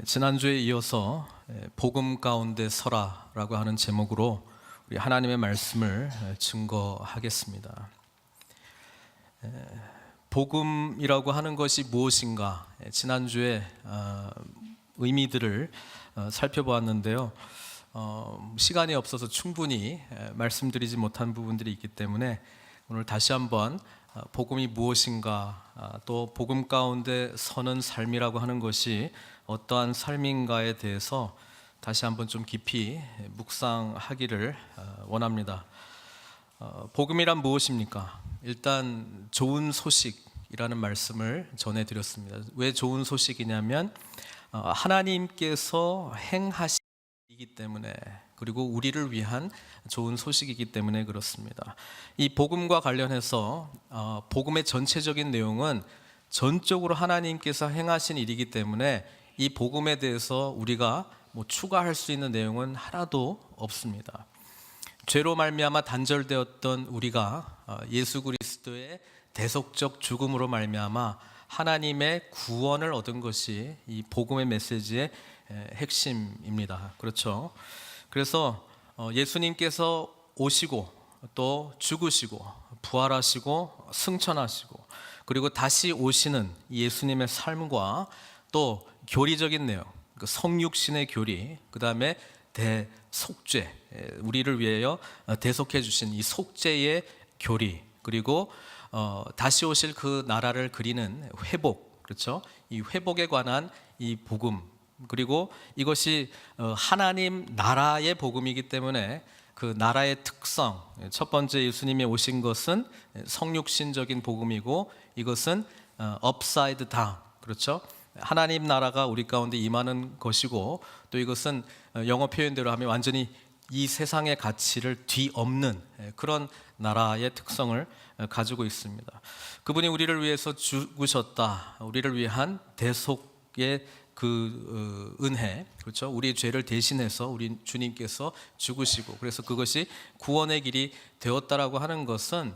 지난주에 이어서 복음 가운데 서라라고 하는 제목으로 우리 하나님의 말씀을 증거하겠습니다. 복음이라고 하는 것이 무엇인가? 지난주에 의미들을 살펴보았는데요. 시간이 없어서 충분히 말씀드리지 못한 부분들이 있기 때문에 오늘 다시 한번 복음이 무엇인가, 또 복음 가운데 서는 삶이라고 하는 것이 어떠한 삶인가에 대해서 다시 한번 좀 깊이 묵상하기를 원합니다. 복음이란 무엇입니까? 일단 좋은 소식이라는 말씀을 전해드렸습니다. 왜 좋은 소식이냐면 하나님께서 행하시기 때문에, 그리고 우리를 위한 좋은 소식이기 때문에 그렇습니다. 이 복음과 관련해서 복음의 전체적인 내용은 전적으로 하나님께서 행하신 일이기 때문에 이 복음에 대해서 우리가 추가할 수 있는 내용은 하나도 없습니다. 죄로 말미암아 단절되었던 우리가 예수 그리스도의 대속적 죽음으로 말미암아 하나님의 구원을 얻은 것이 이 복음의 메시지의 핵심입니다. 그렇죠? 그래서 예수님께서 오시고 또 죽으시고 부활하시고 승천하시고 그리고 다시 오시는 예수님의 삶과 또 교리적인 내용, 성육신의 교리, 그 다음에 대속죄, 우리를 위하여 대속해 주신 이 속죄의 교리, 그리고 다시 오실 그 나라를 그리는 회복, 그렇죠? 이 회복에 관한 이 복음, 그리고 이것이 하나님 나라의 복음이기 때문에 그 나라의 특성, 첫 번째 예수님이 오신 것은 성육신적인 복음이고, 이것은 upside down, 그렇죠? 하나님 나라가 우리 가운데 임하는 것이고, 또 이것은 영어 표현대로 하면 완전히 이 세상의 가치를 뒤엎는 그런 나라의 특성을 가지고 있습니다. 그분이 우리를 위해서 죽으셨다. 우리를 위한 대속의 그 은혜, 그렇죠? 우리의 죄를 대신해서 우리 주님께서 죽으시고, 그래서 그것이 구원의 길이 되었다라고 하는 것은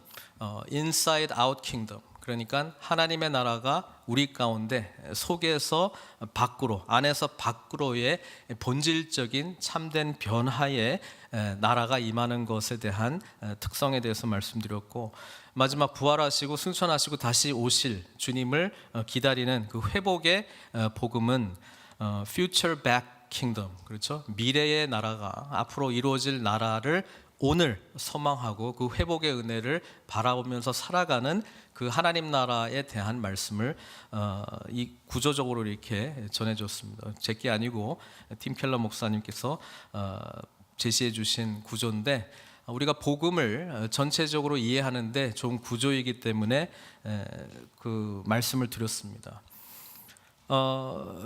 inside out kingdom, 그러니까 하나님의 나라가 우리 가운데 속에서 밖으로, 안에서 밖으로의 본질적인 참된 변화의 나라가 임하는 것에 대한 특성에 대해서 말씀드렸고, 마지막 부활하시고 승천하시고 다시 오실 주님을 기다리는 그 회복의 복음은 future back kingdom, 그렇죠? 미래의 나라가, 앞으로 이루어질 나라를 오늘 소망하고 그 회복의 은혜를 바라보면서 살아가는 그 하나님 나라에 대한 말씀을 이 구조적으로 이렇게 전해줬습니다. 제게 아니고 팀 켈러 목사님께서 제시해 주신 구조인데, 우리가 복음을 전체적으로 이해하는데 좋은 구조이기 때문에 그 말씀을 드렸습니다.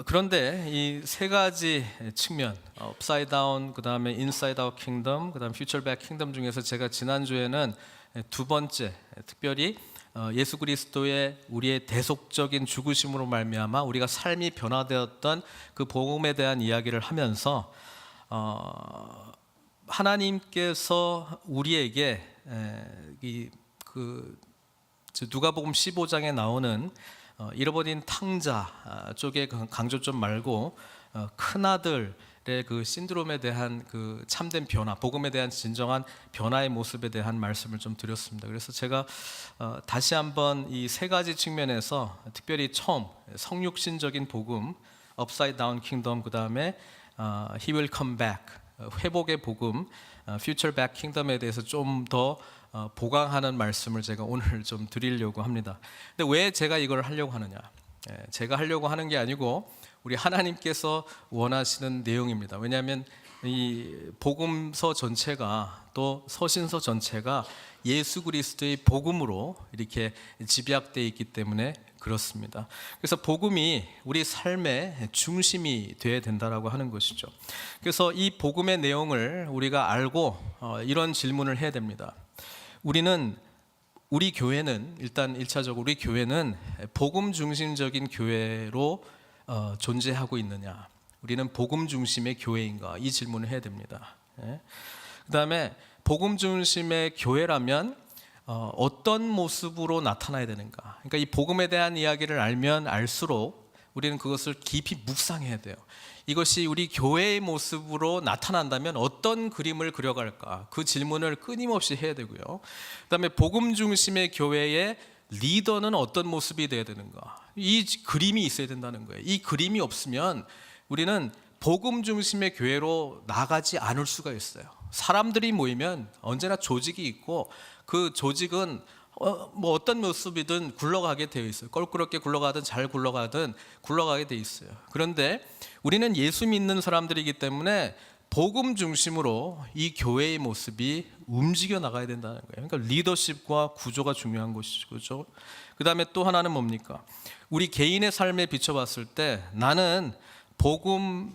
그런데 이 세 가지 측면, upside down, 그 다음에 inside out kingdom, 그 다음 future back kingdom 중에서 제가 지난주에는 두 번째, 특별히 예수 그리스도의 우리의 대속적인 죽으심으로 말미암아 우리가 삶이 변화되었던 그 복음에 대한 이야기를 하면서 하나님께서 우리에게 누가복음 15장에 나오는 잃어버린 탕자 쪽에 강조 좀 말고 큰아들의 그 신드롬에 대한 그 참된 변화, 복음에 대한 진정한 변화의 모습에 대한 말씀을 좀 드렸습니다. 그래서 제가 다시 한번 이 세 가지 측면에서 특별히 처음 성육신적인 복음, upside down kingdom, 그 다음에 he will come back, 회복의 복음, future back kingdom에 대해서 좀 더 보강하는 말씀을 제가 오늘 좀 드리려고 합니다. 근데 왜 제가 이걸 하려고 하느냐? 제가 하려고 하는 게 아니고 우리 하나님께서 원하시는 내용입니다. 왜냐하면 이 복음서 전체가, 또 서신서 전체가 예수 그리스도의 복음으로 이렇게 집약되어 있기 때문에 그렇습니다. 그래서 복음이 우리 삶의 중심이 되어야 된다라고 하는 것이죠. 그래서 이 복음의 내용을 우리가 알고 이런 질문을 해야 됩니다. 우리 교회는 일단 1차적으로 우리 교회는 복음 중심적인 교회로 존재하고 있느냐? 우리는 복음 중심의 교회인가? 이 질문을 해야 됩니다. 그 다음에 복음 중심의 교회라면 어떤 모습으로 나타나야 되는가? 그러니까 이 복음에 대한 이야기를 알면 알수록 우리는 그것을 깊이 묵상해야 돼요. 이것이 우리 교회의 모습으로 나타난다면 어떤 그림을 그려갈까? 그 질문을 끊임없이 해야 되고요. 그다음에 복음 중심의 교회의 리더는 어떤 모습이 돼야 되는가? 이 그림이 있어야 된다는 거예요. 이 그림이 없으면 우리는 복음 중심의 교회로 나가지 않을 수가 있어요. 사람들이 모이면 언제나 조직이 있고 그 조직은 뭐 어떤 모습이든 굴러가게 되어 있어요. 껄끄럽게 굴러가든 잘 굴러가든 굴러가게 되어 있어요. 그런데 우리는 예수 믿는 사람들이기 때문에 복음 중심으로 이 교회의 모습이 움직여 나가야 된다는 거예요. 그러니까 리더십과 구조가 중요한 것이죠. 그렇죠? 그다음에 또 하나는 뭡니까? 우리 개인의 삶에 비춰봤을 때 나는 복음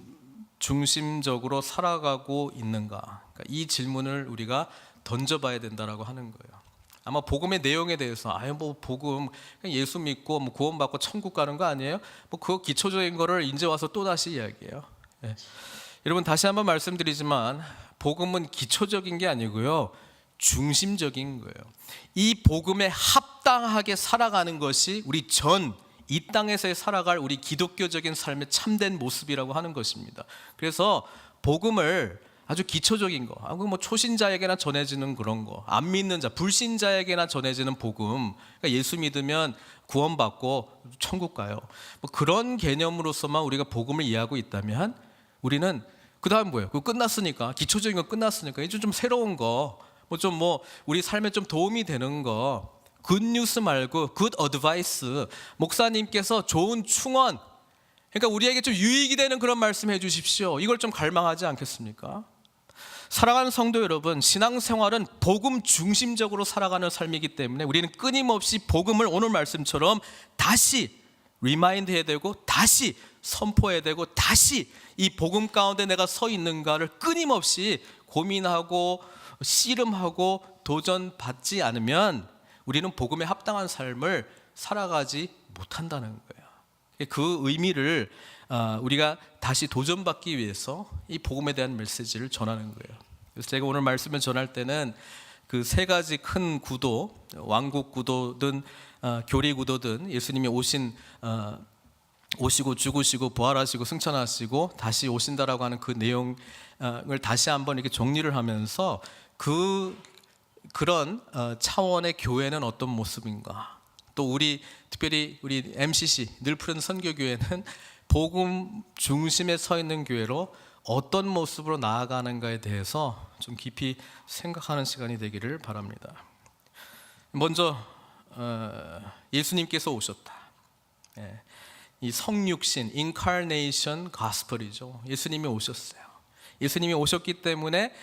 중심적으로 살아가고 있는가? 그러니까 이 질문을 우리가 던져봐야 된다라고 하는 거예요. 아마 복음의 내용에 대해서 뭐 복음 그냥 예수 믿고 뭐 구원받고 천국 가는 거 아니에요? 뭐 그거 기초적인 거를 이제 와서 또 다시 이야기해요. 예. 여러분 다시 한번 말씀드리지만 복음은 기초적인 게 아니고요, 중심적인 거예요. 이 복음에 합당하게 살아가는 것이 우리 이 땅에서의 살아갈 우리 기독교적인 삶의 참된 모습이라고 하는 것입니다. 그래서 복음을 아주 기초적인 거, 뭐 초신자에게나 전해지는 그런 거, 안 믿는 자, 불신자에게나 전해지는 복음, 그러니까 예수 믿으면 구원받고 천국 가요, 뭐 그런 개념으로서만 우리가 복음을 이해하고 있다면 우리는 그 다음 뭐예요? 그거 끝났으니까, 기초적인 거 끝났으니까 이제 좀 새로운 거, 뭐 우리 삶에 좀 도움이 되는 거, 굿뉴스 말고 굿 어드바이스, 목사님께서 좋은 충언, 그러니까 우리에게 좀 유익이 되는 그런 말씀 해주십시오. 이걸 좀 갈망하지 않겠습니까? 사랑하는 성도 여러분, 신앙생활은 복음 중심적으로 살아가는 삶이기 때문에 우리는 끊임없이 복음을 오늘 말씀처럼 다시 리마인드 해야 되고, 다시 선포해야 되고, 다시 이 복음 가운데 내가 서 있는가를 끊임없이 고민하고 씨름하고 도전받지 않으면 우리는 복음에 합당한 삶을 살아가지 못한다는 거예요. 그 의미를 우리가 다시 도전받기 위해서 이 복음에 대한 메시지를 전하는 거예요. 그래서 제가 오늘 말씀을 전할 때는 그 세 가지 큰 구도, 왕국 구도든 교리 구도든, 예수님이 오시고 죽으시고 부활하시고 승천하시고 다시 오신다라고 하는 그 내용을 다시 한번 이렇게 정리를 하면서 그런 차원의 교회는 어떤 모습인가, 또 특별히 우리 MCC 늘 푸른 선교교회는 복음 중심에 서 있는 교회로 어떤 모습으로 나아가는가에 대해서 좀 깊이 생각하는 시간이 되기를 바랍니다. 먼저 예수님께서 오셨다. 이 성육신, 인카네이션 가스펠이죠. 예수님이 오셨어요. 예수님이 오셨기 때문에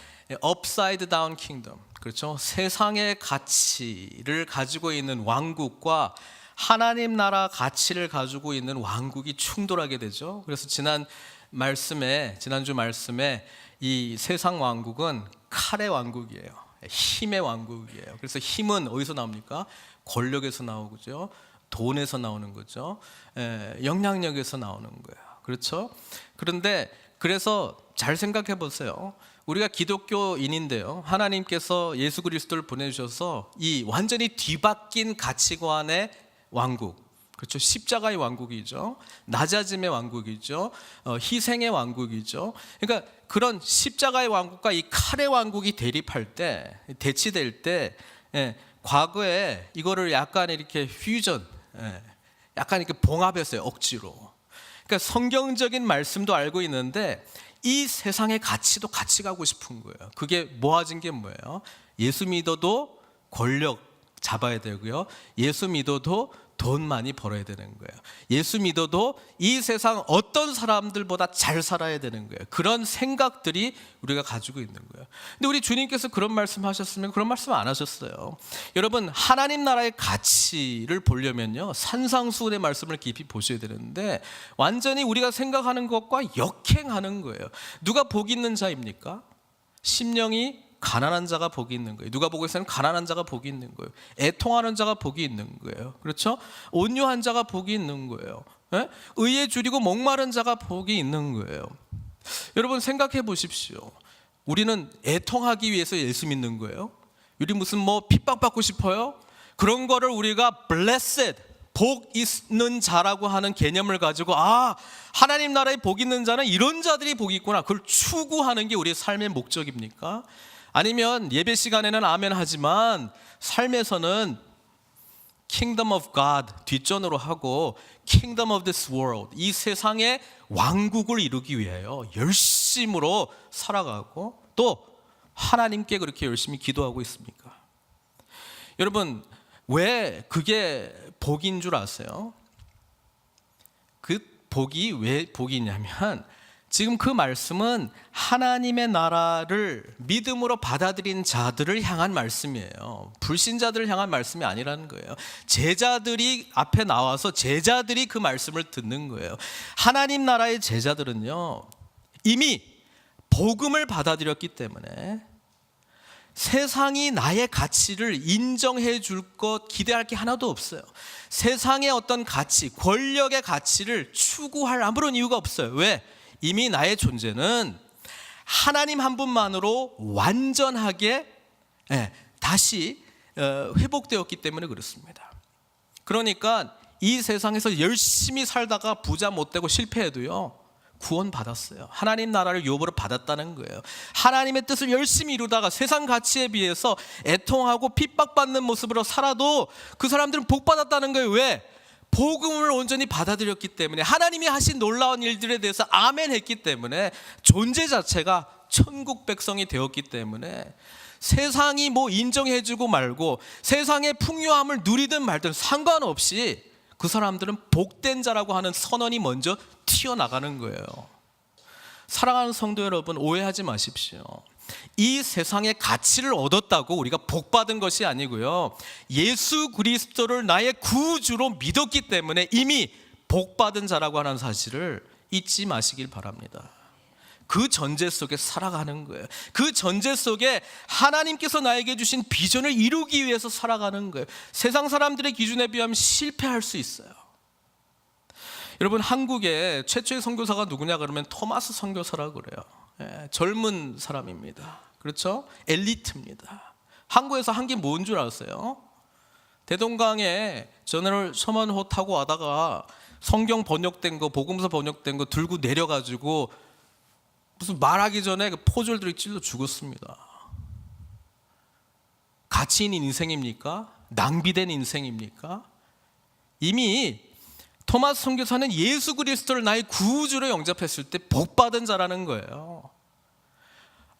upside down kingdom, 그렇죠? 세상의 가치를 가지고 있는 왕국과 하나님 나라 가치를 가지고 있는 왕국이 충돌하게 되죠. 그래서 지난주 말씀에 이 세상 왕국은 칼의 왕국이에요. 힘의 왕국이에요. 그래서 힘은 어디서 나옵니까? 권력에서 나오죠. 돈에서 나오는 거죠. 영향력에서 나오는 거예요. 그렇죠? 그래서 잘 생각해 보세요. 우리가 기독교인인데요, 하나님께서 예수 그리스도를 보내주셔서 이 완전히 뒤바뀐 가치관의 왕국, 그렇죠? 십자가의 왕국이죠. 낮아짐의 왕국이죠. 희생의 왕국이죠. 그러니까 그런 십자가의 왕국과 이 칼의 왕국이 대치될 때, 과거에 이거를 약간 이렇게 퓨전, 약간 이렇게 봉합했어요, 억지로. 그러니까 성경적인 말씀도 알고 있는데 이 세상의 가치도 같이 가고 싶은 거예요. 그게 모아진 게 뭐예요? 예수 믿어도 권력 잡아야 되고요, 예수 믿어도 돈 많이 벌어야 되는 거예요. 예수 믿어도 이 세상 어떤 사람들보다 잘 살아야 되는 거예요. 그런 생각들이 우리가 가지고 있는 거예요. 근데 우리 주님께서 그런 말씀 하셨으면 그런 말씀 안 하셨어요. 여러분, 하나님 나라의 가치를 보려면요, 산상수훈의 말씀을 깊이 보셔야 되는데 완전히 우리가 생각하는 것과 역행하는 거예요. 누가 복 있는 자입니까? 심령이 가난한 자가 복이 있는 거예요. 누가복음에서는 가난한 자가 복이 있는 거예요. 애통하는 자가 복이 있는 거예요. 그렇죠? 온유한 자가 복이 있는 거예요. 의에 줄이고 목마른 자가 복이 있는 거예요. 여러분 생각해 보십시오. 우리는 애통하기 위해서 예수 믿는 거예요? 우리 무슨 핍박받고 싶어요? 그런 거를 우리가 blessed, 복 있는 자라고 하는 개념을 가지고 하나님 나라에 복 있는 자는 이런 자들이 복이 있구나, 그걸 추구하는 게 우리의 삶의 목적입니까? 아니면 예배 시간에는 아멘 하지만 삶에서는 Kingdom of God 뒷전으로 하고 Kingdom of this world, 이 세상의 왕국을 이루기 위하여 열심으로 살아가고 또 하나님께 그렇게 열심히 기도하고 있습니까? 여러분, 왜 그게 복인 줄 아세요? 그 복이 왜 복이냐면 지금 그 말씀은 하나님의 나라를 믿음으로 받아들인 자들을 향한 말씀이에요. 불신자들을 향한 말씀이 아니라는 거예요. 제자들이 앞에 나와서 제자들이 그 말씀을 듣는 거예요. 하나님 나라의 제자들은요, 이미 복음을 받아들였기 때문에 세상이 나의 가치를 인정해 줄 것, 기대할 게 하나도 없어요. 세상의 어떤 가치, 권력의 가치를 추구할 아무런 이유가 없어요. 왜? 이미 나의 존재는 하나님 한 분만으로 완전하게 다시 회복되었기 때문에 그렇습니다. 그러니까 이 세상에서 열심히 살다가 부자 못 되고 실패해도요, 구원 받았어요. 하나님 나라를 유업으로 받았다는 거예요. 하나님의 뜻을 열심히 이루다가 세상 가치에 비해서 애통하고 핍박받는 모습으로 살아도 그 사람들은 복 받았다는 거예요. 왜? 복음을 온전히 받아들였기 때문에, 하나님이 하신 놀라운 일들에 대해서 아멘 했기 때문에, 존재 자체가 천국 백성이 되었기 때문에 세상이 뭐 인정해주고 말고 세상의 풍요함을 누리든 말든 상관없이 그 사람들은 복된 자라고 하는 선언이 먼저 튀어나가는 거예요. 사랑하는 성도 여러분, 오해하지 마십시오. 이 세상의 가치를 얻었다고 우리가 복받은 것이 아니고요, 예수 그리스도를 나의 구주로 믿었기 때문에 이미 복받은 자라고 하는 사실을 잊지 마시길 바랍니다. 그 전제 속에 살아가는 거예요. 그 전제 속에 하나님께서 나에게 주신 비전을 이루기 위해서 살아가는 거예요. 세상 사람들의 기준에 비하면 실패할 수 있어요. 여러분, 한국의 최초의 선교사가 누구냐 그러면 토마스 선교사라고 그래요. 젊은 사람입니다. 그렇죠? 엘리트입니다. 한국에서 한 게 뭔 줄 아세요? 대동강에 저널 셔먼호 타고 와다가 성경 번역된 거, 복음서 번역된 거 들고 내려가지고 무슨 말하기 전에 그 포졸들이 찔러 죽었습니다. 가치 있는 인생입니까? 낭비된 인생입니까? 이미 토마스 선교사는 예수 그리스도를 나의 구주로 영접했을 때 복받은 자라는 거예요.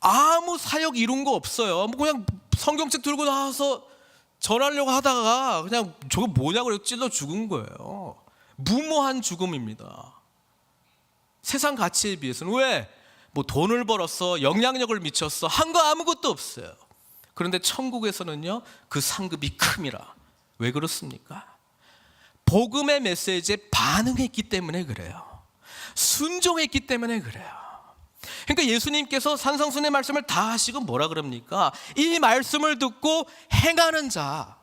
아무 사역 이룬 거 없어요. 그냥 성경책 들고 나와서 전하려고 하다가 그냥 저거 뭐냐고 그래서 찔러 죽은 거예요. 무모한 죽음입니다. 세상 가치에 비해서는. 왜? 뭐 돈을 벌었어, 영향력을 미쳤어, 한 거 아무것도 없어요. 그런데 천국에서는요, 그 상급이 큼이라. 왜 그렇습니까? 복음의 메시지에 반응했기 때문에 그래요. 순종했기 때문에 그래요. 그러니까 예수님께서 산상순의 말씀을 다 하시고 뭐라 그럽니까? 이 말씀을 듣고 행하는 자,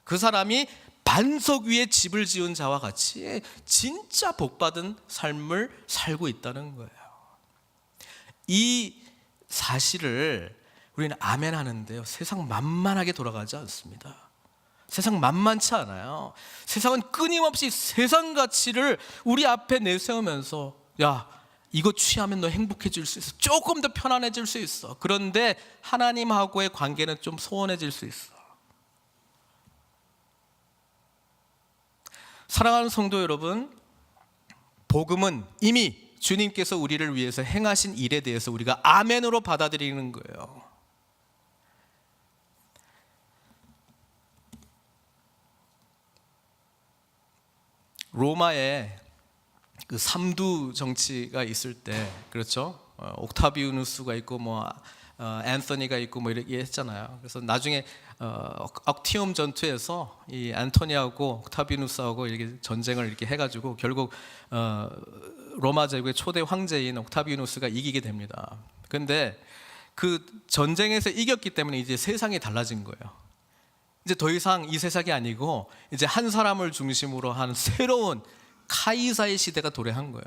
그 사람이 반석 위에 집을 지은 자와 같이 진짜 복받은 삶을 살고 있다는 거예요. 이 사실을 우리는 아멘 하는데요, 세상 만만하게 돌아가지 않습니다. 세상 만만치 않아요. 세상은 끊임없이 세상 가치를 우리 앞에 내세우면서, 야, 이거 취하면 너 행복해질 수 있어, 조금 더 편안해질 수 있어. 그런데 하나님하고의 관계는 좀 소원해질 수 있어. 사랑하는 성도 여러분, 복음은 이미 주님께서 우리를 위해서 행하신 일에 대해서 우리가 아멘으로 받아들이는 거예요. 로마에 그 삼두 정치가 있을 때, 그렇죠? 옥타비우누스가 있고 뭐 앤토니가 있고 뭐 이렇게 했잖아요. 그래서 나중에 억티움 전투에서 이 앤토니하고 옥타비우누스하고 이렇게 전쟁을 이렇게 해가지고 결국 로마 제국의 초대 황제인 옥타비우누스가 이기게 됩니다. 그런데 그 전쟁에서 이겼기 때문에 이제 세상이 달라진 거예요. 이제 더 이상 이 세상이 아니고 이제 한 사람을 중심으로 한 새로운 카이사의 시대가 도래한 거예요.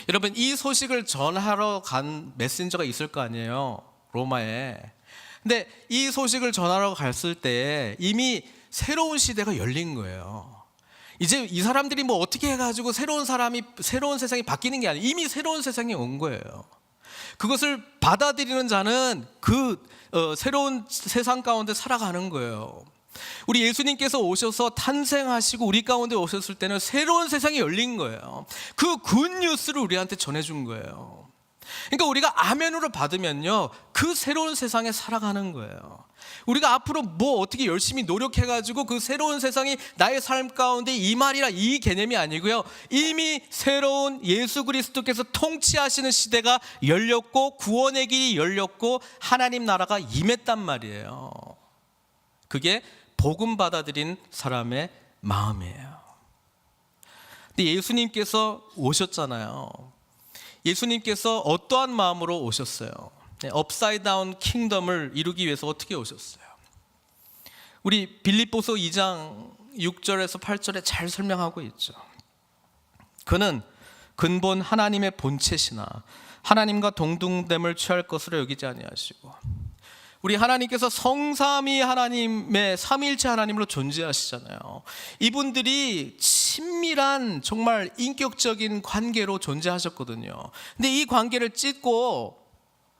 여러분, 이 소식을 전하러 간 메신저가 있을 거 아니에요, 로마에. 근데 이 소식을 전하러 갔을 때 이미 새로운 시대가 열린 거예요. 이제 이 사람들이 뭐 어떻게 해가지고 새로운 세상이 바뀌는 게 아니에요. 이미 새로운 세상이 온 거예요. 그것을 받아들이는 자는 새로운 세상 가운데 살아가는 거예요. 우리 예수님께서 오셔서 탄생하시고 우리 가운데 오셨을 때는 새로운 세상이 열린 거예요. 그 굿뉴스를 우리한테 전해준 거예요. 그러니까 우리가 아멘으로 받으면요, 그 새로운 세상에 살아가는 거예요. 우리가 앞으로 뭐 어떻게 열심히 노력해가지고 그 새로운 세상이 나의 삶 가운데 임하리라, 이 개념이 아니고요, 이미 새로운 예수 그리스도께서 통치하시는 시대가 열렸고 구원의 길이 열렸고 하나님 나라가 임했단 말이에요. 그게 복음 받아들인 사람의 마음이에요. 근데 예수님께서 오셨잖아요. 예수님께서 어떠한 마음으로 오셨어요? 업사이드 다운 킹덤을 이루기 위해서 어떻게 오셨어요? 우리 빌립보서 2장 6절에서 8절에 잘 설명하고 있죠. 그는 근본 하나님의 본체시나 하나님과 동등됨을 취할 것으로 여기지 아니하시고, 우리 하나님께서 성삼위 하나님의 삼위일체 하나님으로 존재하시잖아요. 이분들이 친밀한 정말 인격적인 관계로 존재하셨거든요. 근데 이 관계를 찢고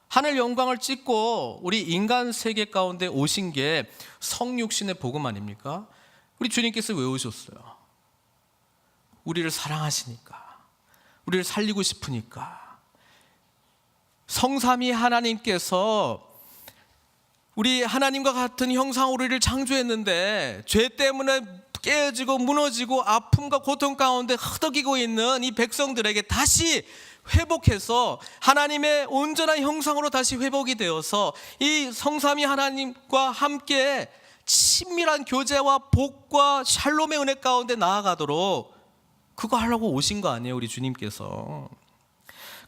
하늘 영광을 찢고 우리 인간 세계 가운데 오신 게 성육신의 복음 아닙니까? 우리 주님께서 왜 오셨어요? 우리를 사랑하시니까, 우리를 살리고 싶으니까. 성삼위 하나님께서 우리 하나님과 같은 형상으로 우리를 창조했는데 죄 때문에 깨어지고 무너지고 아픔과 고통 가운데 허덕이고 있는 이 백성들에게 다시 회복해서 하나님의 온전한 형상으로 다시 회복이 되어서 이 성삼위 하나님과 함께 친밀한 교제와 복과 샬롬의 은혜 가운데 나아가도록 그거 하려고 오신 거 아니에요, 우리 주님께서.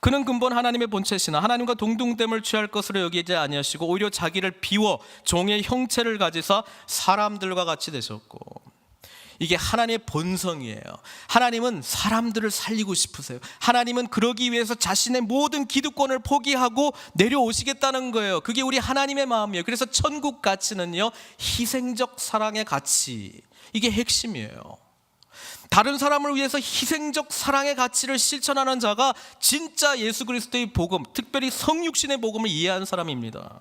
그는 근본 하나님의 본체시나 하나님과 동등됨을 취할 것으로 여기지 아니하시고 오히려 자기를 비워 종의 형체를 가지사 사람들과 같이 되셨고, 이게 하나님의 본성이에요. 하나님은 사람들을 살리고 싶으세요. 하나님은 그러기 위해서 자신의 모든 기득권을 포기하고 내려오시겠다는 거예요. 그게 우리 하나님의 마음이에요. 그래서 천국 가치는요, 희생적 사랑의 가치, 이게 핵심이에요. 다른 사람을 위해서 희생적 사랑의 가치를 실천하는 자가 진짜 예수 그리스도의 복음, 특별히 성육신의 복음을 이해하는 사람입니다.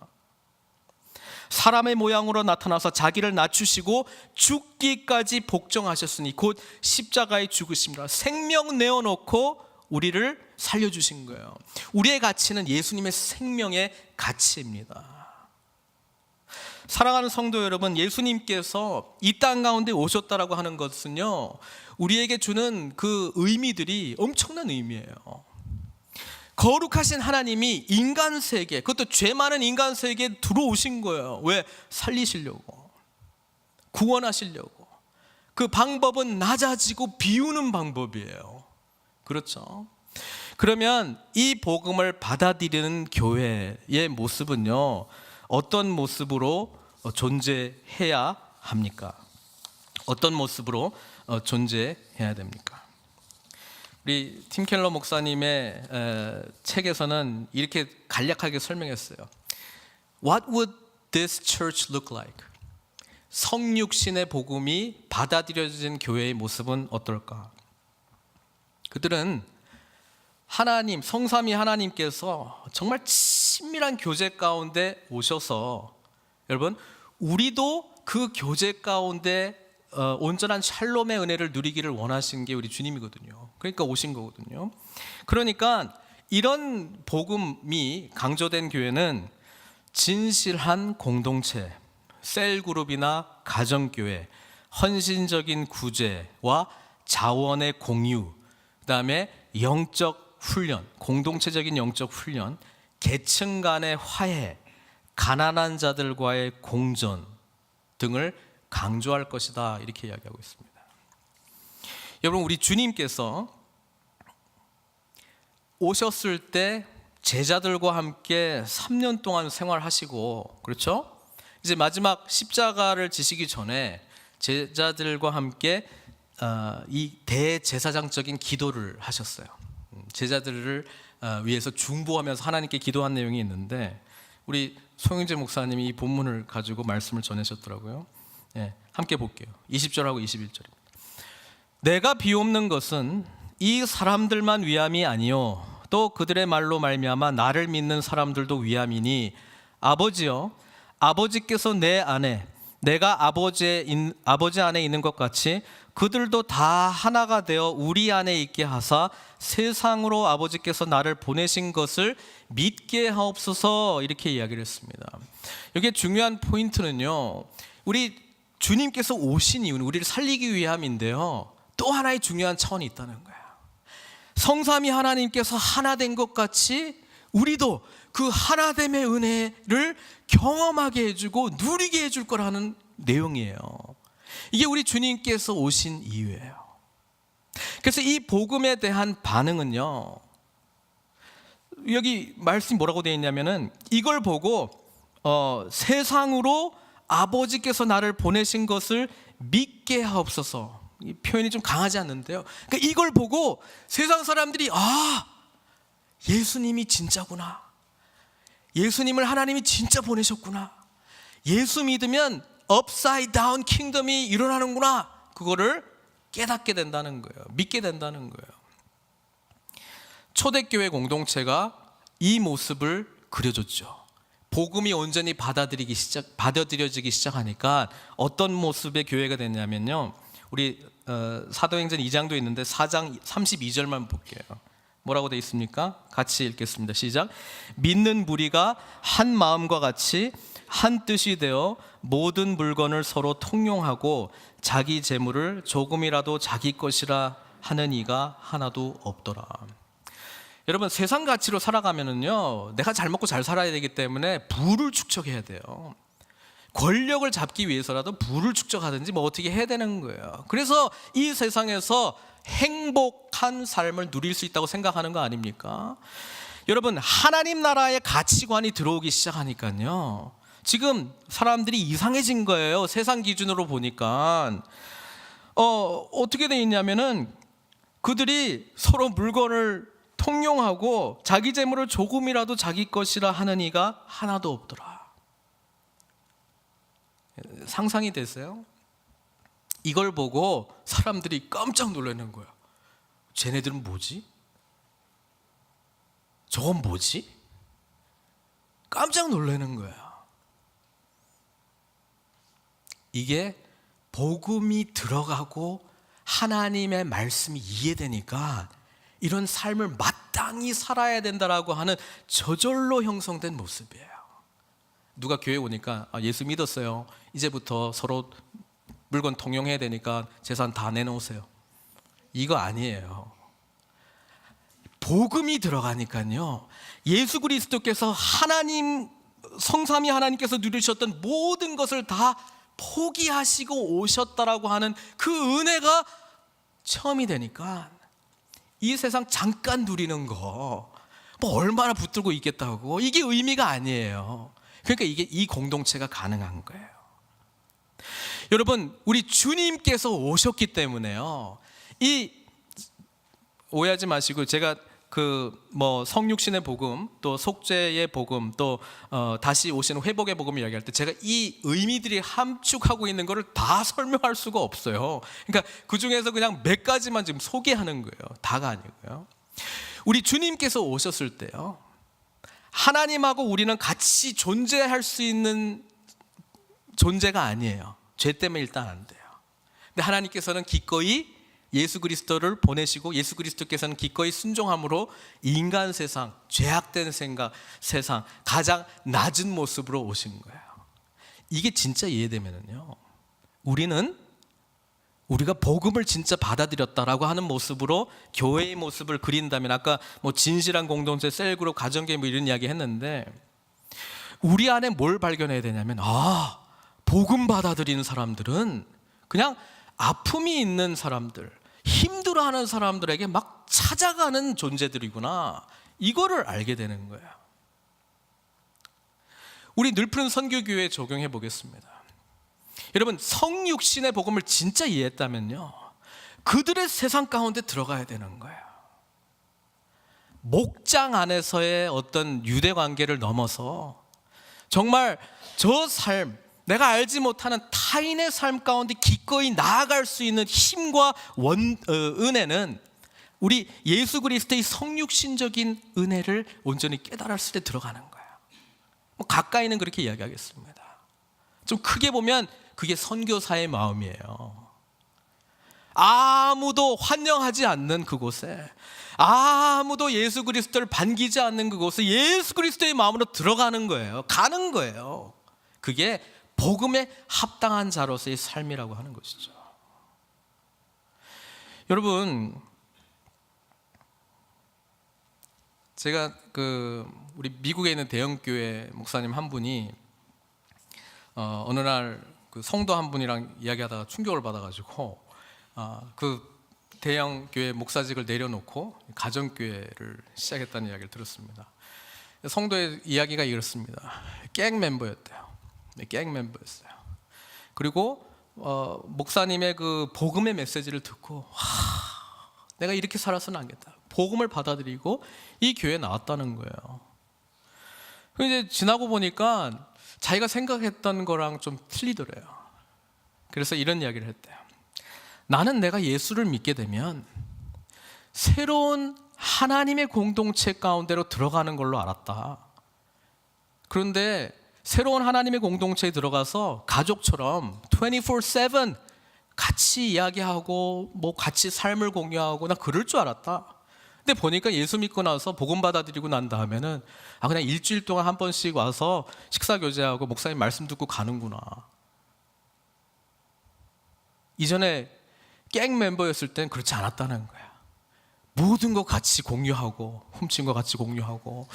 사람의 모양으로 나타나서 자기를 낮추시고 죽기까지 복종하셨으니 곧 십자가에 죽으심이라, 생명 내어놓고 우리를 살려주신 거예요. 우리의 가치는 예수님의 생명의 가치입니다. 사랑하는 성도 여러분, 예수님께서 이 땅 가운데 오셨다라고 하는 것은요, 우리에게 주는 그 의미들이 엄청난 의미예요. 거룩하신 하나님이 인간 세계, 그것도 죄 많은 인간 세계에 들어오신 거예요. 왜? 살리시려고, 구원하시려고. 그 방법은 낮아지고 비우는 방법이에요. 그렇죠? 그러면 이 복음을 받아들이는 교회의 모습은요, 어떤 모습으로 존재해야 합니까? 어떤 모습으로 존재해야 됩니까? 우리 팀 켈러 목사님의 책에서는 이렇게 간략하게 설명했어요. What would this church look like? 성육신의 복음이 받아들여진 교회의 모습은 어떨까? 그들은 하나님, 성삼위 하나님께서 정말 친밀한 교제 가운데 오셔서, 여러분, 우리도 그 교제 가운데 온전한 샬롬의 은혜를 누리기를 원하신 게 우리 주님이거든요. 그러니까 오신 거거든요. 그러니까 이런 복음이 강조된 교회는 진실한 공동체, 셀그룹이나 가정교회, 헌신적인 구제와 자원의 공유, 그다음에 영적 훈련, 공동체적인 영적 훈련, 계층 간의 화해, 가난한 자들과의 공존 등을 강조할 것이다, 이렇게 이야기하고 있습니다. 여러분, 우리 주님께서 오셨을 때 제자들과 함께 3년 동안 생활하시고, 그렇죠? 이제 마지막 십자가를 지시기 전에 제자들과 함께 이 대제사장적인 기도를 하셨어요. 제자들을 위해서 중보하면서 하나님께 기도한 내용이 있는데, 우리 송영재 목사님이 이 본문을 가지고 말씀을 전하셨더라고요. 함께 볼게요. 20절하고 21절입니다. 내가 비옵는 것은 이 사람들만 위함이 아니요 또 그들의 말로 말미암아 나를 믿는 사람들도 위함이니 아버지여 아버지께서 내 안에 내가 아버지 안에 있는 것 같이 그들도 다 하나가 되어 우리 안에 있게 하사 세상으로 아버지께서 나를 보내신 것을 믿게 하옵소서. 이렇게 이야기를 했습니다. 여기에 중요한 포인트는요, 우리 주님께서 오신 이유는 우리를 살리기 위함인데요, 또 하나의 중요한 차원이 있다는 거예요. 성삼위 하나님께서 하나 된 것 같이 우리도 그 하나됨의 은혜를 경험하게 해주고 누리게 해줄 거라는 내용이에요. 이게 우리 주님께서 오신 이유예요. 그래서 이 복음에 대한 반응은요, 여기 말씀이 뭐라고 되어 있냐면은 이걸 보고 세상으로 아버지께서 나를 보내신 것을 믿게 하옵소서. 이 표현이 좀 강하지 않는데요, 그러니까 이걸 보고 세상 사람들이 예수님이 진짜구나, 예수님을 하나님이 진짜 보내셨구나, 예수 믿으면 업사이드 다운 킹덤이 일어나는구나, 그거를 깨닫게 된다는 거예요. 믿게 된다는 거예요. 초대교회 공동체가 이 모습을 그려줬죠. 복음이 온전히 받아들여지기 시작하니까 어떤 모습의 교회가 됐냐면요, 우리 사도행전 2장도 있는데 4장 32절만 볼게요. 뭐라고 되어 있습니까? 같이 읽겠습니다. 시작. 믿는 무리가 한 마음과 같이 한 뜻이 되어 모든 물건을 서로 통용하고 자기 재물을 조금이라도 자기 것이라 하는 이가 하나도 없더라. 여러분, 세상 가치로 살아가면은요, 내가 잘 먹고 잘 살아야 되기 때문에 부를 축적해야 돼요. 권력을 잡기 위해서라도 부를 축적하든지 뭐 어떻게 해야 되는 거예요. 그래서 이 세상에서 행복한 삶을 누릴 수 있다고 생각하는 거 아닙니까? 여러분, 하나님 나라의 가치관이 들어오기 시작하니까요, 지금 사람들이 이상해진 거예요. 세상 기준으로 보니까 어떻게 돼 있냐면은 그들이 서로 물건을 통용하고 자기 재물을 조금이라도 자기 것이라 하는 이가 하나도 없더라. 상상이 되세요? 이걸 보고 사람들이 깜짝 놀라는 거예요. 쟤네들은 뭐지? 저건 뭐지? 깜짝 놀라는 거예요. 이게 복음이 들어가고 하나님의 말씀이 이해되니까 이런 삶을 마땅히 살아야 된다라고 하는 저절로 형성된 모습이에요. 누가 교회 오니까 예수 믿었어요, 이제부터 서로 물건 통용해야 되니까 재산 다 내놓으세요, 이거 아니에요. 복음이 들어가니까요, 예수 그리스도께서 하나님, 성삼위 하나님께서 누리셨던 모든 것을 다 포기하시고 오셨다라고 하는 그 은혜가 처음이 되니까 이 세상 잠깐 누리는 거 뭐 얼마나 붙들고 있겠다고, 이게 의미가 아니에요. 그러니까 이 공동체가 가능한 거예요. 여러분, 우리 주님께서 오셨기 때문에요, 이 오해하지 마시고, 제가 성육신의 복음, 또 속죄의 복음, 또 다시 오시는 회복의 복음을 이야기할 때 제가 이 의미들이 함축하고 있는 것을 다 설명할 수가 없어요. 그러니까 그 중에서 그냥 몇 가지만 지금 소개하는 거예요. 다가 아니고요. 우리 주님께서 오셨을 때요, 하나님하고 우리는 같이 존재할 수 있는 존재가 아니에요. 죄 때문에 일단 안 돼요. 근데 하나님께서는 기꺼이 예수 그리스도를 보내시고 예수 그리스도께서는 기꺼이 순종함으로 인간 세상, 죄악된 세상 가장 낮은 모습으로 오신 거예요. 이게 진짜 이해되면은요, 우리가 복음을 진짜 받아들였다라고 하는 모습으로 교회의 모습을 그린다면, 아까 진실한 공동체, 셀그룹, 가정교회 이런 이야기 했는데, 우리 안에 뭘 발견해야 되냐면, 복음 받아들이는 사람들은 그냥 아픔이 있는 사람들, 힘들어하는 사람들에게 막 찾아가는 존재들이구나, 이거를 알게 되는 거예요. 우리 늘푸른 선교교회에 적용해 보겠습니다. 여러분, 성육신의 복음을 진짜 이해했다면요, 그들의 세상 가운데 들어가야 되는 거예요. 목장 안에서의 어떤 유대 관계를 넘어서 정말 저 삶, 내가 알지 못하는 타인의 삶 가운데 기꺼이 나아갈 수 있는 힘과 은혜는 우리 예수 그리스도의 성육신적인 은혜를 온전히 깨달았을 때 들어가는 거예요. 가까이는 그렇게 이야기하겠습니다. 좀 크게 보면 그게 선교사의 마음이에요. 아무도 환영하지 않는 그곳에, 아무도 예수 그리스도를 반기지 않는 그곳에 예수 그리스도의 마음으로 들어가는 거예요. 가는 거예요. 그게 복음에 합당한 자로서의 삶이라고 하는 것이죠. 여러분, 제가 우리 미국에 있는 대형교회 목사님 한 분이 어느 날 그 성도 한 분이랑 이야기하다가 충격을 받아가지고 그 대형교회 목사직을 내려놓고 가정교회를 시작했다는 이야기를 들었습니다. 성도의 이야기가 이렇습니다. 갱 멤버였대요. 갱 멤버였어요. 그리고 목사님의 그 복음의 메시지를 듣고 내가 이렇게 살아서는 안 되겠다. 복음을 받아들이고 이 교회에 나왔다는 거예요. 이제 지나고 보니까 자기가 생각했던 거랑 좀 틀리더래요. 그래서 이런 이야기를 했대요. 나는 내가 예수를 믿게 되면 새로운 하나님의 공동체 가운데로 들어가는 걸로 알았다. 그런데 새로운 하나님의 공동체에 들어가서 가족처럼 24/7 같이 이야기하고 같이 삶을 공유하고 나 그럴 줄 알았다. 근데 보니까 예수 믿고 나서 복음 받아들이고 난 다음에는 그냥 일주일 동안 한 번씩 와서 식사 교제하고 목사님 말씀 듣고 가는구나. 이전에 갱 멤버였을 땐 그렇지 않았다는 거야. 모든 거 같이 공유하고 훔친 거 같이 공유하고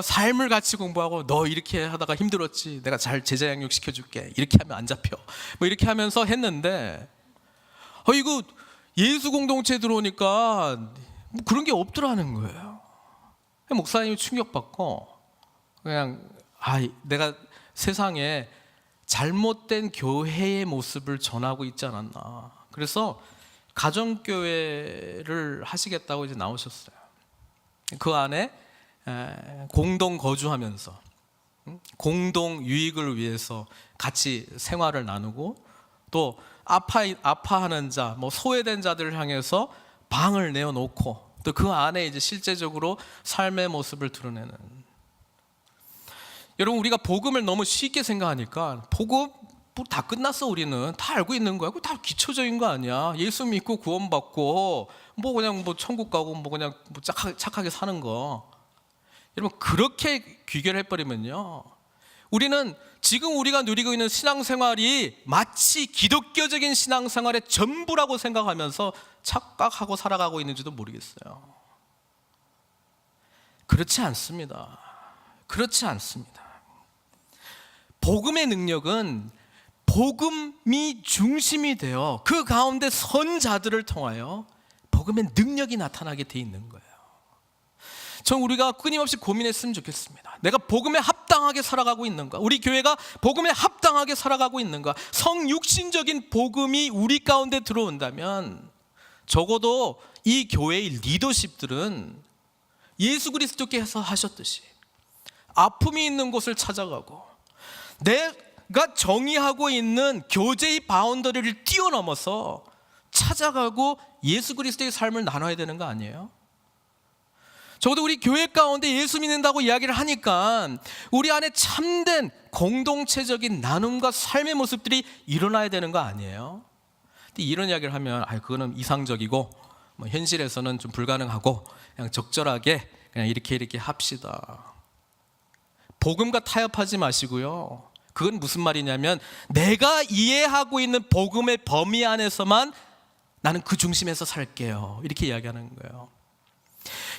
삶을 같이 공부하고 너 이렇게 하다가 힘들었지 내가 잘 제자 양육 시켜줄게 이렇게 하면 안 잡혀 이렇게 하면서 했는데 이거 예수 공동체에 들어오니까 그런 게 없더라는 거예요. 목사님이 충격받고 그냥 내가 세상에 잘못된 교회의 모습을 전하고 있지 않았나. 그래서 가정교회를 하시겠다고 이제 나오셨어요. 그 안에 공동 거주하면서 공동 유익을 위해서 같이 생활을 나누고 또 아파하는 자, 소외된 자들을 향해서 방을 내어놓고 또 그 안에 이제 실제적으로 삶의 모습을 드러내는. 여러분, 우리가 복음을 너무 쉽게 생각하니까 복음 다 끝났어. 우리는 다 알고 있는 거야. 다 기초적인 거 아니야. 예수 믿고 구원받고 그냥 천국 가고 그냥 착하게 사는 거. 여러분, 그렇게 귀결 해버리면요, 우리는 지금 우리가 누리고 있는 신앙생활이 마치 기독교적인 신앙생활의 전부라고 생각하면서 착각하고 살아가고 있는지도 모르겠어요. 그렇지 않습니다. 그렇지 않습니다. 복음의 능력은 복음이 중심이 되어 그 가운데 선자들을 통하여 복음의 능력이 나타나게 돼 있는 거예요. 전 우리가 끊임없이 고민했으면 좋겠습니다. 내가 복음에 합당하게 살아가고 있는가? 우리 교회가 복음에 합당하게 살아가고 있는가? 성육신적인 복음이 우리 가운데 들어온다면 적어도 이 교회의 리더십들은 예수 그리스도께서 하셨듯이 아픔이 있는 곳을 찾아가고 내가 정의하고 있는 교제의 바운더리를 뛰어넘어서 찾아가고 예수 그리스도의 삶을 나눠야 되는 거 아니에요? 적어도 우리 교회 가운데 예수 믿는다고 이야기를 하니까 우리 안에 참된 공동체적인 나눔과 삶의 모습들이 일어나야 되는 거 아니에요? 근데 이런 이야기를 하면 그거는 이상적이고 현실에서는 좀 불가능하고 그냥 적절하게 그냥 이렇게 합시다. 복음과 타협하지 마시고요. 그건 무슨 말이냐면 내가 이해하고 있는 복음의 범위 안에서만 나는 그 중심에서 살게요. 이렇게 이야기하는 거예요.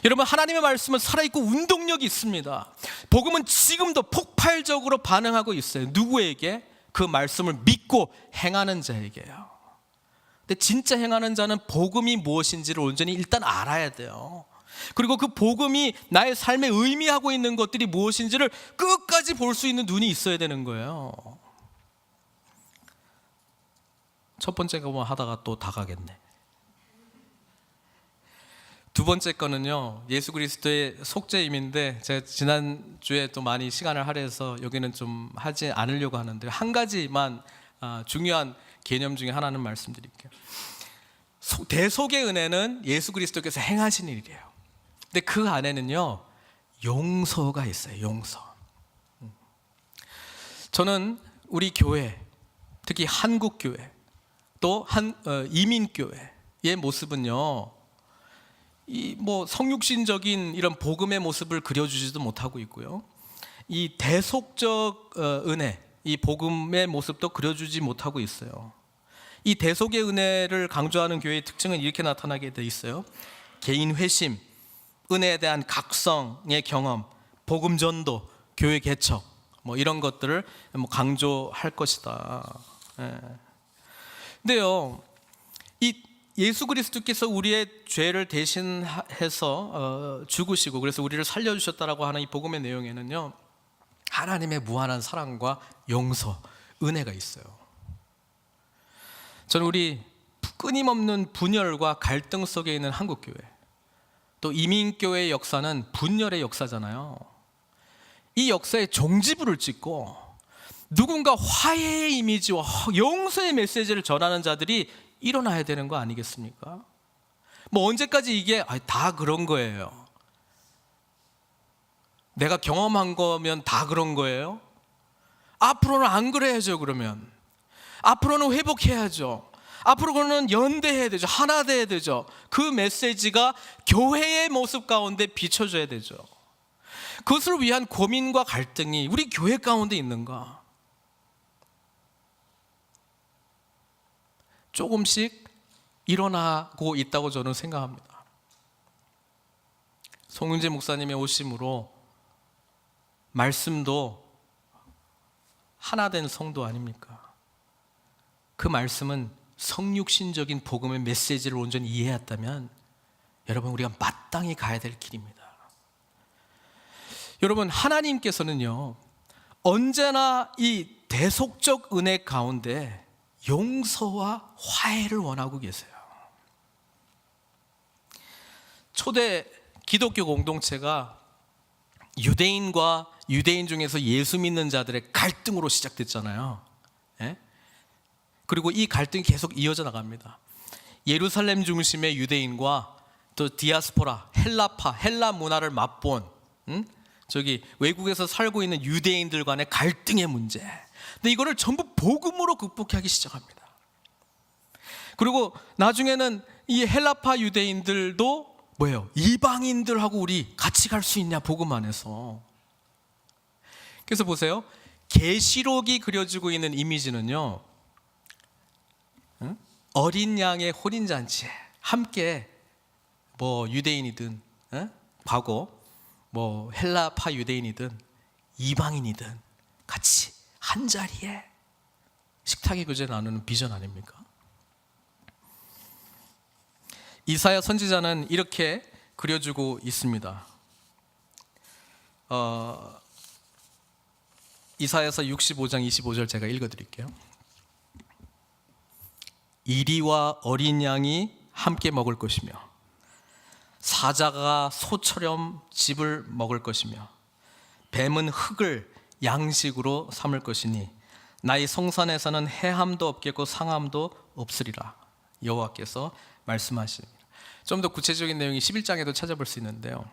여러분, 하나님의 말씀은 살아있고 운동력이 있습니다. 복음은 지금도 폭발적으로 반응하고 있어요. 누구에게? 그 말씀을 믿고 행하는 자에게요. 근데 진짜 행하는 자는 복음이 무엇인지를 온전히 일단 알아야 돼요. 그리고 그 복음이 나의 삶에 의미하고 있는 것들이 무엇인지를 끝까지 볼 수 있는 눈이 있어야 되는 거예요. 첫 번째 거 하다가 또 다 가겠네. 두 번째 거는요, 예수 그리스도의 속죄임인데 제가 지난주에 또 많이 시간을 할애해서 여기는 좀 하지 않으려고 하는데 한 가지만 중요한 개념 중에 하나는 말씀드릴게요. 대속의 은혜는 예수 그리스도께서 행하신 일이에요. 근데 그 안에는요, 용서가 있어요. 용서. 저는 우리 교회, 특히 한국 교회, 또 이민 교회의 모습은요, 이 뭐 성육신적인 이런 복음의 모습을 그려주지도 못하고 있고요, 이 대속적 은혜, 이 복음의 모습도 그려주지 못하고 있어요. 이 대속의 은혜를 강조하는 교회의 특징은 이렇게 나타나게 돼 있어요. 개인 회심, 은혜에 대한 각성의 경험, 복음 전도, 교회 개척, 뭐 이런 것들을 뭐 강조할 것이다. 예. 근데요, 이 예수 그리스도께서 우리의 죄를 대신해서 죽으시고 그래서 우리를 살려주셨다라고 하는 이 복음의 내용에는요, 하나님의 무한한 사랑과 용서, 은혜가 있어요. 저는 우리 끊임없는 분열과 갈등 속에 있는 한국교회, 또 이민교회의 역사는 분열의 역사잖아요. 이 역사에 종지부를 찍고 누군가 화해의 이미지와 용서의 메시지를 전하는 자들이 일어나야 되는 거 아니겠습니까? 뭐 언제까지 이게 다 그런 거예요, 내가 경험한 거면 다 그런 거예요? 앞으로는 안 그래야죠. 그러면 앞으로는 회복해야죠. 앞으로는 연대해야 되죠. 하나 돼야 되죠. 그 메시지가 교회의 모습 가운데 비춰져야 되죠. 그것을 위한 고민과 갈등이 우리 교회 가운데 있는가? 조금씩 일어나고 있다고 저는 생각합니다. 송윤재 목사님의 오심으로 말씀도 하나 된 성도 아닙니까? 그 말씀은 성육신적인 복음의 메시지를 온전히 이해했다면 여러분, 우리가 마땅히 가야 될 길입니다. 여러분, 하나님께서는요, 언제나 이 대속적 은혜 가운데 용서와 화해를 원하고 계세요. 초대 기독교 공동체가 유대인과 유대인 중에서 예수 믿는 자들의 갈등으로 시작됐잖아요. 예? 그리고 이 갈등이 계속 이어져 나갑니다. 예루살렘 중심의 유대인과 또 디아스포라, 헬라 문화를 맛본 저기 외국에서 살고 있는 유대인들 간의 갈등의 문제. 근데 이거를 전부 복음으로 극복하기 시작합니다. 그리고 나중에는 이 헬라파 유대인들도 뭐예요? 이방인들하고 우리 같이 갈 수 있냐, 복음 안에서. 그래서 보세요, 계시록이 그려지고 있는 이미지는요, 어린 양의 혼인잔치에 함께 뭐 유대인이든 과거 뭐 헬라파 유대인이든 이방인이든 같이 한 자리에 식탁의 교제 나누는 비전 아닙니까? 이사야 선지자는 이렇게 그려주고 있습니다. 이사야서 65장 25절 제가 읽어드릴게요. 이리와 어린 양이 함께 먹을 것이며 사자가 소처럼 즙을 먹을 것이며 뱀은 흙을 양식으로 삼을 것이니 나의 성산에서는 해함도 없겠고 상함도 없으리라. 여호와께서 말씀하십니다. 좀 더 구체적인 내용이 11장에도 찾아볼 수 있는데요,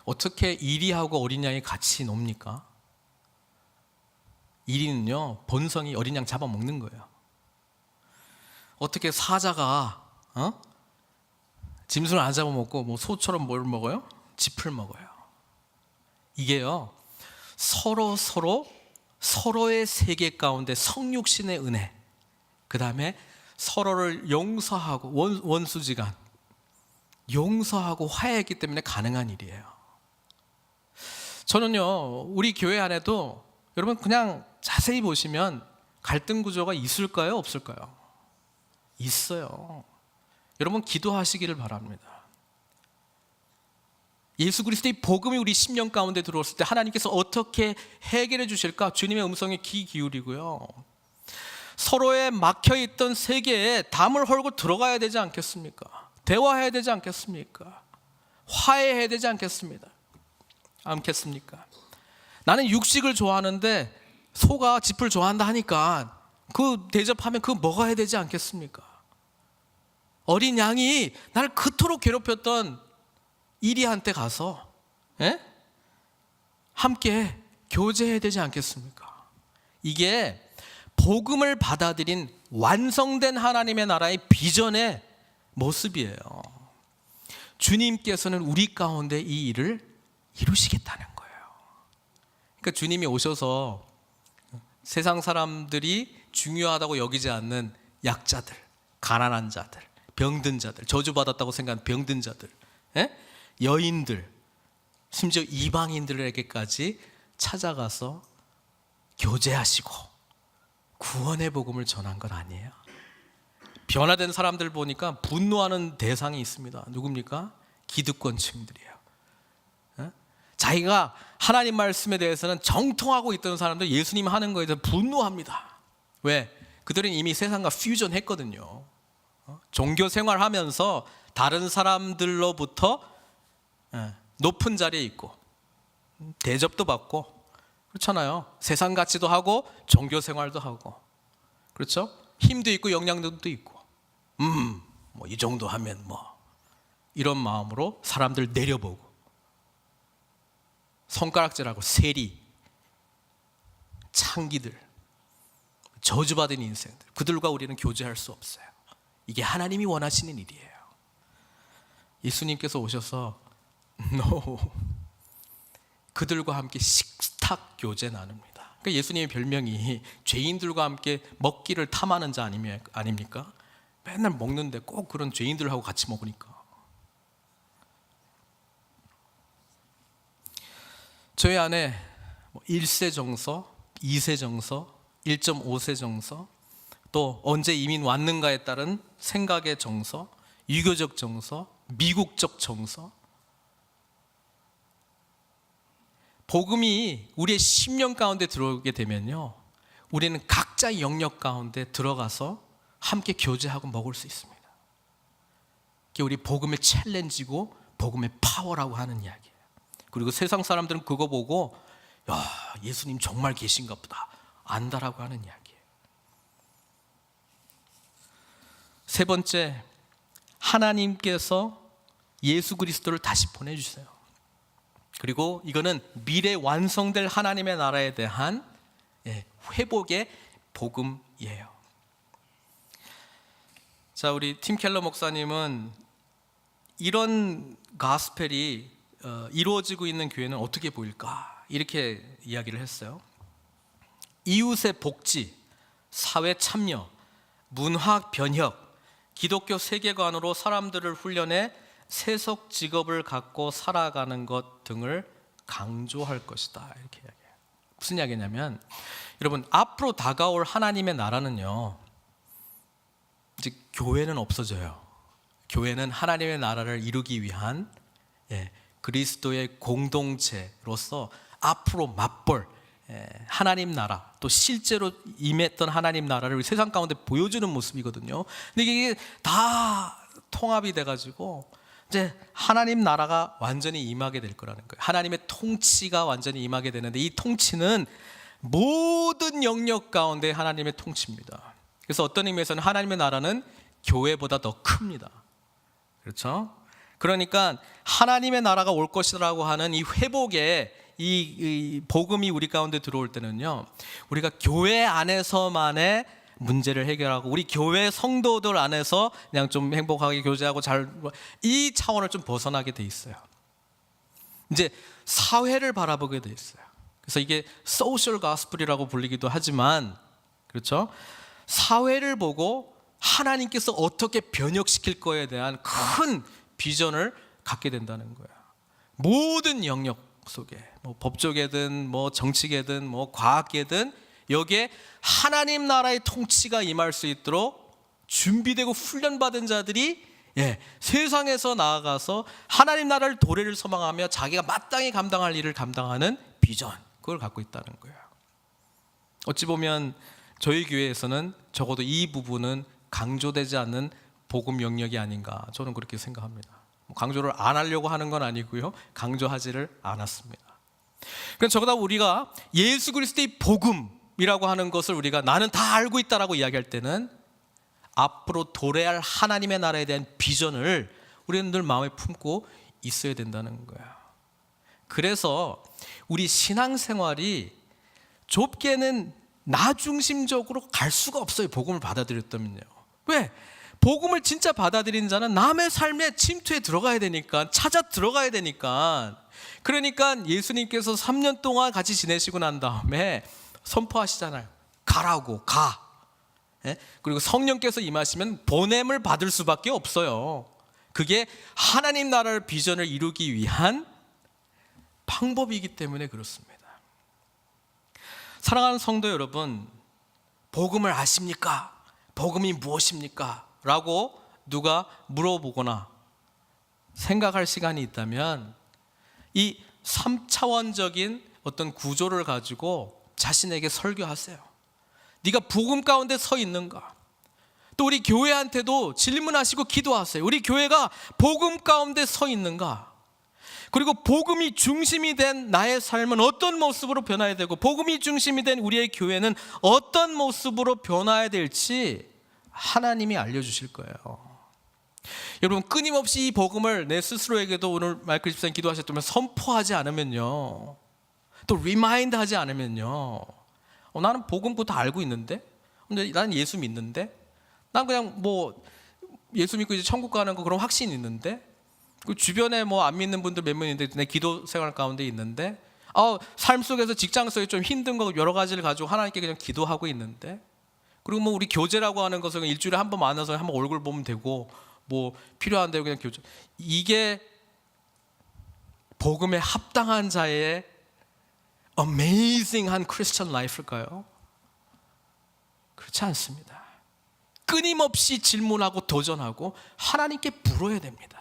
어떻게 이리하고 어린 양이 같이 놉니까? 이리는요, 본성이 어린 양 잡아먹는 거예요. 어떻게 사자가 짐승을 안 잡아먹고 뭐 소처럼 뭘 먹어요? 짚을 먹어요. 이게요, 서로의 세계 가운데 성육신의 은혜, 그 다음에 서로를 용서하고 원수지간 용서하고 화해했기 때문에 가능한 일이에요. 저는요, 우리 교회 안에도 여러분 그냥 자세히 보시면 갈등 구조가 있을까요? 없을까요? 있어요. 여러분 기도하시기를 바랍니다. 예수 그리스도의 복음이 우리 심령 가운데 들어왔을 때 하나님께서 어떻게 해결해 주실까? 주님의 음성에 귀 기울이고요, 서로의 막혀있던 세계에 담을 헐고 들어가야 되지 않겠습니까? 대화해야 되지 않겠습니까? 화해해야 되지 않겠습니까? 나는 육식을 좋아하는데 소가 짚을 좋아한다 하니까 그 대접하면 그거 먹어야 되지 않겠습니까? 어린 양이 나를 그토록 괴롭혔던 이리한테 가서 함께 교제해야 되지 않겠습니까? 이게 복음을 받아들인 완성된 하나님의 나라의 비전의 모습이에요. 주님께서는 우리 가운데 이 일을 이루시겠다는 거예요. 그러니까 주님이 오셔서 세상 사람들이 중요하다고 여기지 않는 약자들, 가난한 자들, 병든 자들, 저주받았다고 생각하는 병든 자들, 여인들, 심지어 이방인들에게까지 찾아가서 교제하시고 구원의 복음을 전한 건 아니에요. 변화된 사람들 보니까 분노하는 대상이 있습니다. 누굽니까? 기득권층들이에요. 자기가 하나님 말씀에 대해서는 정통하고 있던 사람들 예수님 하는 거에 대해서 분노합니다. 왜? 그들은 이미 세상과 퓨전했거든요. 종교 생활하면서 다른 사람들로부터 높은 자리에 있고 대접도 받고 그렇잖아요. 세상 가치도 하고 종교 생활도 하고 그렇죠? 힘도 있고 영향력도 있고 뭐 이 정도 하면 뭐 이런 마음으로 사람들 내려보고 손가락질하고 세리, 창기들, 저주받은 인생들 그들과 우리는 교제할 수 없어요. 이게 하나님이 원하시는 일이에요. 예수님께서 오셔서 no. 그들과 함께 식탁 교제 나눕니다. 그러니까 예수님의 별명이 죄인들과 함께 먹기를 탐하는 자 아닙니까? 맨날 먹는데 꼭 그런 죄인들하고 같이 먹으니까. 저희 안에 1세 정서, 2세 정서, 1.5세 정서, 또 언제 이민 왔는가에 따른 생각의 정서, 유교적 정서, 미국적 정서, 복음이 우리의 심령 가운데 들어오게 되면요, 우리는 각자의 영역 가운데 들어가서 함께 교제하고 먹을 수 있습니다. 그게 우리 복음의 챌린지고 복음의 파워라고 하는 이야기예요. 그리고 세상 사람들은 그거 보고 야, 예수님 정말 계신가 보다 안다라고 하는 이야기예요. 세 번째, 하나님께서 예수 그리스도를 다시 보내주세요. 그리고 이거는 미래 완성될 하나님의 나라에 대한 회복의 복음이에요. 자, 우리 팀 켈러 목사님은 이런 가스펠이 이루어지고 있는 교회는 어떻게 보일까? 이렇게 이야기를 했어요. 이웃의 복지, 사회 참여, 문화 변혁, 기독교 세계관으로 사람들을 훈련해 세속 직업을 갖고 살아가는 것 등을 강조할 것이다. 이렇게 이야기해요. 무슨 이야기냐면, 여러분, 앞으로 다가올 하나님의 나라는요, 이제 교회는 없어져요. 교회는 하나님의 나라를 이루기 위한 그리스도의 공동체로서 앞으로 맛볼 하나님 나라, 또 실제로 임했던 하나님 나라를 세상 가운데 보여주는 모습이거든요. 근데 이게 다 통합이 돼가지고 이제 하나님 나라가 완전히 임하게 될 거라는 거예요. 하나님의 통치가 완전히 임하게 되는데, 이 통치는 모든 영역 가운데 하나님의 통치입니다. 그래서 어떤 의미에서는 하나님의 나라는 교회보다 더 큽니다. 그렇죠? 그러니까 하나님의 나라가 올 것이라고 하는 이 회복의 이 복음이 우리 가운데 들어올 때는요, 우리가 교회 안에서만의 문제를 해결하고 우리 교회 성도들 안에서 그냥 좀 행복하게 교제하고 이 차원을 좀 벗어나게 돼 있어요. 이제 사회를 바라보게 돼 있어요. 그래서 이게 소셜 가스펠이라고 불리기도 하지만, 그렇죠? 사회를 보고 하나님께서 어떻게 변혁시킬 거에 대한 큰 비전을 갖게 된다는 거예요. 모든 영역 속에, 뭐 법조계든 뭐 정치계든 뭐 과학계든 여기에 하나님 나라의 통치가 임할 수 있도록 준비되고 훈련받은 자들이 세상에서 나아가서 하나님 나라를 도래를 소망하며 자기가 마땅히 감당할 일을 감당하는 비전, 그걸 갖고 있다는 거예요. 어찌 보면 저희 교회에서는 적어도 이 부분은 강조되지 않는 복음 영역이 아닌가, 저는 그렇게 생각합니다. 강조를 안 하려고 하는 건 아니고요, 강조하지를 않았습니다. 그럼 적어도 우리가 예수 그리스도의 복음이라고 하는 것을 우리가 나는 다 알고 있다라고 이야기할 때는 앞으로 도래할 하나님의 나라에 대한 비전을 우리는 늘 마음에 품고 있어야 된다는 거예요. 그래서 우리 신앙생활이 좁게는 나 중심적으로 갈 수가 없어요. 복음을 받아들였다면요. 왜? 복음을 진짜 받아들인 자는 남의 삶의 침투에 들어가야 되니까, 찾아 들어가야 되니까. 그러니까 예수님께서 3년 동안 같이 지내시고 난 다음에 선포하시잖아요. 가라고, 가. 그리고 성령께서 임하시면 보냄을 받을 수밖에 없어요. 그게 하나님 나라의 비전을 이루기 위한 방법이기 때문에 그렇습니다. 사랑하는 성도 여러분, 복음을 아십니까? 복음이 무엇입니까? 라고 누가 물어보거나 생각할 시간이 있다면 이 3차원적인 어떤 구조를 가지고 자신에게 설교하세요. 네가 복음 가운데 서 있는가? 또 우리 교회한테도 질문하시고 기도하세요. 우리 교회가 복음 가운데 서 있는가? 그리고 복음이 중심이 된 나의 삶은 어떤 모습으로 변화해야 되고, 복음이 중심이 된 우리의 교회는 어떤 모습으로 변화해야 될지 하나님이 알려주실 거예요. 여러분, 끊임없이 이 복음을 내 스스로에게도 오늘 마이클 집사님 기도하셨다면 선포하지 않으면요, 또 리마인드 하지 않으면요, 나는 복음 그거 다 알고 있는데, 근데 나는 예수 믿는데, 난 그냥 뭐 예수 믿고 이제 천국 가는 거 그런 확신이 있는데, 그 주변에 뭐 안 믿는 분들 몇 명 있는데 내 기도 생활 가운데 있는데, 삶 속에서 직장 속에 좀 힘든 거 여러 가지를 가지고 하나님께 그냥 기도하고 있는데, 그리고 뭐 우리 교제라고 하는 것은 일주일에 한 번 만나서 한번 얼굴 보면 되고, 뭐 필요한 대로 그냥 교제, 이게 복음에 합당한 자의 어메이징한 크리스천 라이프일까요? 그렇지 않습니다. 끊임없이 질문하고 도전하고 하나님께 물어야 됩니다.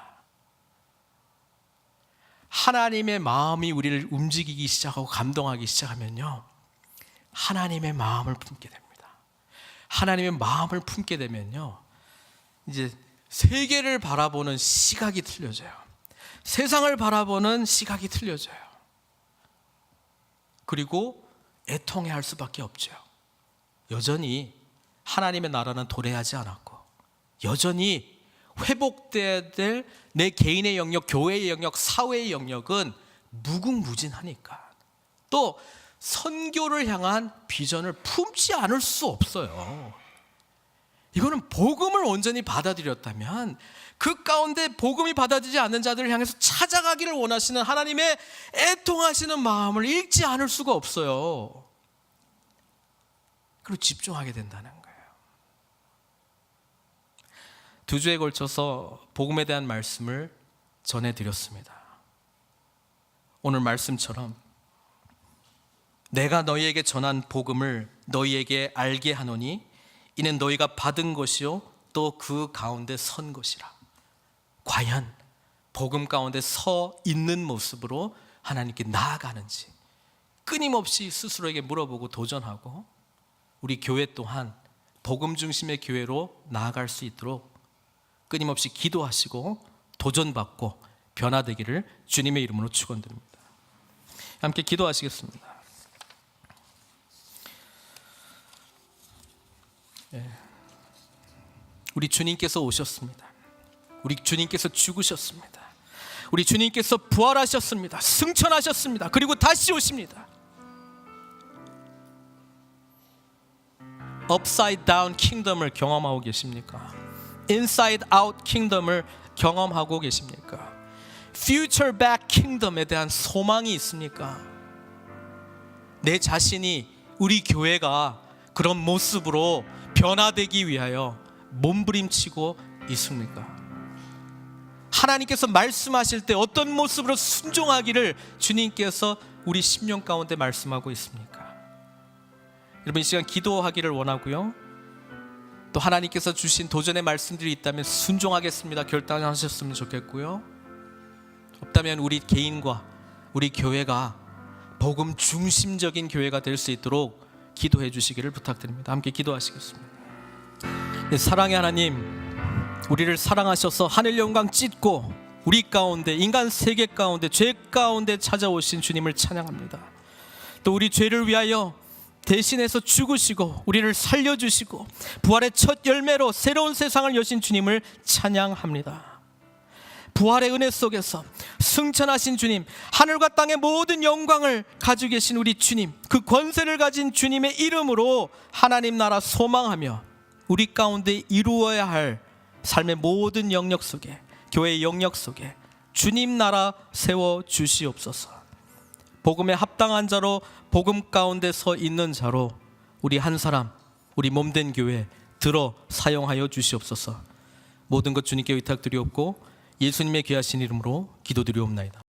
하나님의 마음이 우리를 움직이기 시작하고 감동하기 시작하면요, 하나님의 마음을 품게 됩니다. 하나님의 마음을 품게 되면요, 이제 세계를 바라보는 시각이 틀려져요. 세상을 바라보는 시각이 틀려져요. 그리고 애통해할 수밖에 없죠. 여전히 하나님의 나라는 도래하지 않았고, 여전히 회복돼야 될 내 개인의 영역, 교회의 영역, 사회의 영역은 무궁무진하니까 또 선교를 향한 비전을 품지 않을 수 없어요. 이거는 복음을 온전히 받아들였다면 그 가운데 복음이 받아들이지 않는 자들을 향해서 찾아가기를 원하시는 하나님의 애통하시는 마음을 읽지 않을 수가 없어요. 그리고 집중하게 된다는 거예요. 2주에 걸쳐서 복음에 대한 말씀을 전해드렸습니다. 오늘 말씀처럼 내가 너희에게 전한 복음을 너희에게 알게 하노니 이는 너희가 받은 것이요 또 그 가운데 선 것이라. 과연 복음 가운데 서 있는 모습으로 하나님께 나아가는지 끊임없이 스스로에게 물어보고 도전하고, 우리 교회 또한 복음 중심의 교회로 나아갈 수 있도록 끊임없이 기도하시고 도전받고 변화되기를 주님의 이름으로 축원드립니다. 함께 기도하시겠습니다. 우리 주님께서 오셨습니다. 우리 주님께서 죽으셨습니다. 우리 주님께서 부활하셨습니다. 승천하셨습니다. 그리고 다시 오십니다. 업사이드 다운 킹덤을 경험하고 계십니까? 인사이드 아웃 킹덤을 경험하고 계십니까? 퓨처 백 킹덤에 대한 소망이 있습니까? 내 자신이, 우리 교회가 그런 모습으로 변화되기 위하여 몸부림치고 있습니까? 하나님께서 말씀하실 때 어떤 모습으로 순종하기를 주님께서 우리 심령 가운데 말씀하고 있습니까? 여러분, 이 시간 기도하기를 원하고요, 또 하나님께서 주신 도전의 말씀들이 있다면 순종하겠습니다 결단하셨으면 좋겠고요, 없다면 우리 개인과 우리 교회가 복음 중심적인 교회가 될 수 있도록 기도해 주시기를 부탁드립니다. 함께 기도하시겠습니다. 네, 사랑의 하나님, 우리를 사랑하셔서 하늘 영광 찢고 우리 가운데, 인간 세계 가운데, 죄 가운데 찾아오신 주님을 찬양합니다. 또 우리 죄를 위하여 대신해서 죽으시고 우리를 살려주시고 부활의 첫 열매로 새로운 세상을 여신 주님을 찬양합니다. 부활의 은혜 속에서 승천하신 주님, 하늘과 땅의 모든 영광을 가지고 계신 우리 주님, 그 권세를 가진 주님의 이름으로 하나님 나라 소망하며 우리 가운데 이루어야 할 삶의 모든 영역 속에, 교회의 영역 속에 주님 나라 세워 주시옵소서. 복음에 합당한 자로, 복음 가운데 서 있는 자로 우리 한 사람, 우리 몸된 교회 들어 사용하여 주시옵소서. 모든 것 주님께 의탁드리옵고 예수님의 귀하신 이름으로 기도드리옵나이다.